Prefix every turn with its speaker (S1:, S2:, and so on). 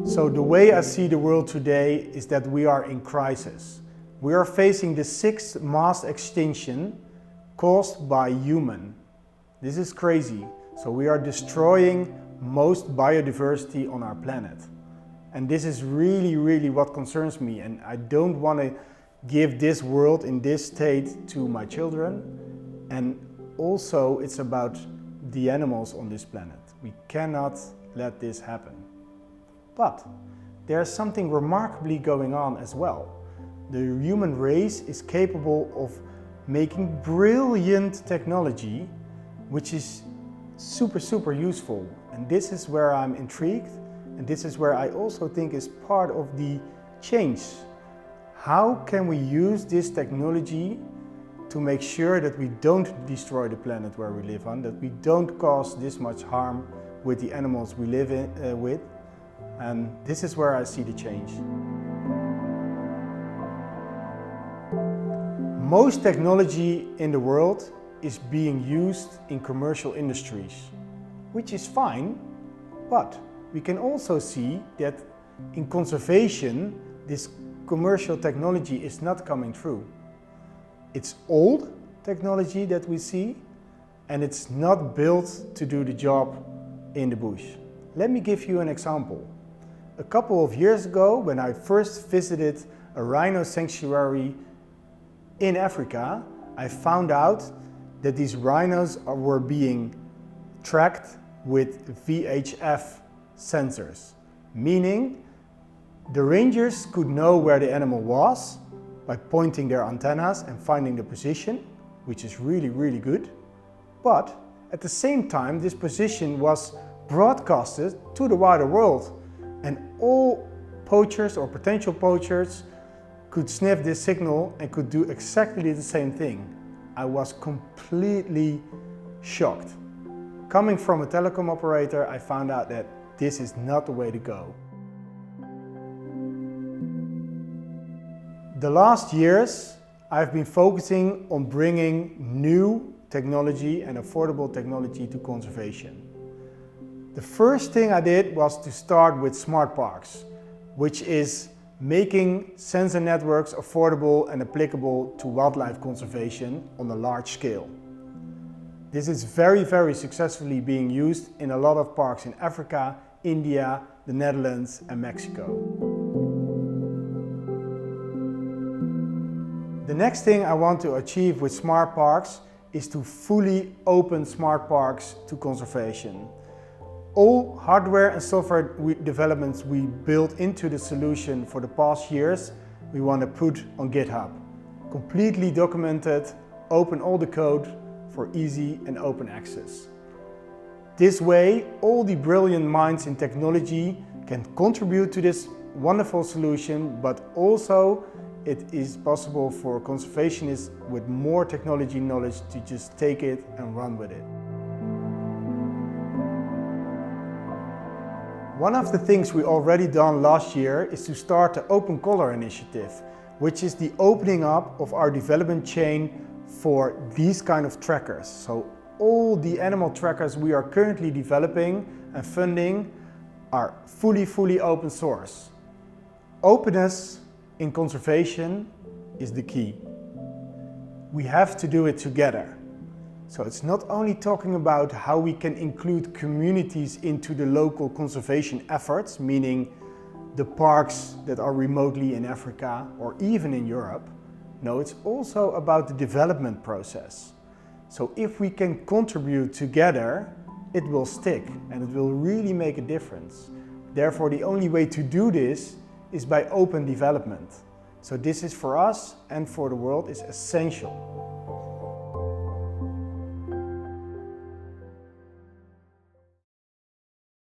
S1: So the way I see the world today is that we are in crisis. We are facing the 6th mass extinction caused by human. This is crazy. So we are destroying most biodiversity on our planet. And this is really what concerns me, and I don't want to give this world in this state to my children. And also it's about the animals on this planet. We cannot let this happen. But there's something remarkably going on as well. The human race is capable of making brilliant technology, which is super useful. And this is where I'm intrigued, and this is where I also think is part of the change. How can we use this technology to make sure that we don't destroy the planet where we live on, that we don't cause this much harm with the animals we live with? And this is where I see the change. Most technology in the world is being used in commercial industries, which is fine, but we can also see that in conservation, this commercial technology is not coming through. It's old technology that we see, and it's not built to do the job in the bush. Let me give you an example. A couple of years ago, when I first visited a rhino sanctuary in Africa, I found out that these rhinos were being tracked with VHF sensors, meaning the rangers could know where the animal was by pointing their antennas and finding the position, which is really good. But at the same time, this position was broadcasted to the wider world, and all poachers or potential poachers could sniff this signal and could do exactly the same thing. I was completely shocked. Coming from a telecom operator, I found out that this is not the way to go. The last years, I've been focusing on bringing new technology and affordable technology to conservation. The first thing I did was to start with smart parks, which is making sensor networks affordable and applicable to wildlife conservation on a large scale. This is very successfully being used in a lot of parks in Africa, India, the Netherlands and Mexico. The next thing I want to achieve with smart parks is to fully open smart parks to conservation. All hardware and software developments we built into the solution for the past years, we want to put on GitHub. Completely documented, open all the code for easy and open access. This way, all the brilliant minds in technology can contribute to this wonderful solution, but also it is possible for conservationists with more technology knowledge to just take it and run with it. One of the things we already done last year is to start the Open Color initiative, which is the opening up of our development chain for these kind of trackers. So all the animal trackers we are currently developing and funding are fully open source. Openness in conservation is the key. We have to do it together. So it's not only talking about how we can include communities into the local conservation efforts, meaning the parks that are remotely in Africa or even in Europe. No, it's also about the development process. So if we can contribute together, it will stick and it will really make a difference. Therefore, the only way to do this is by open development. So this is for us and for the world is essential.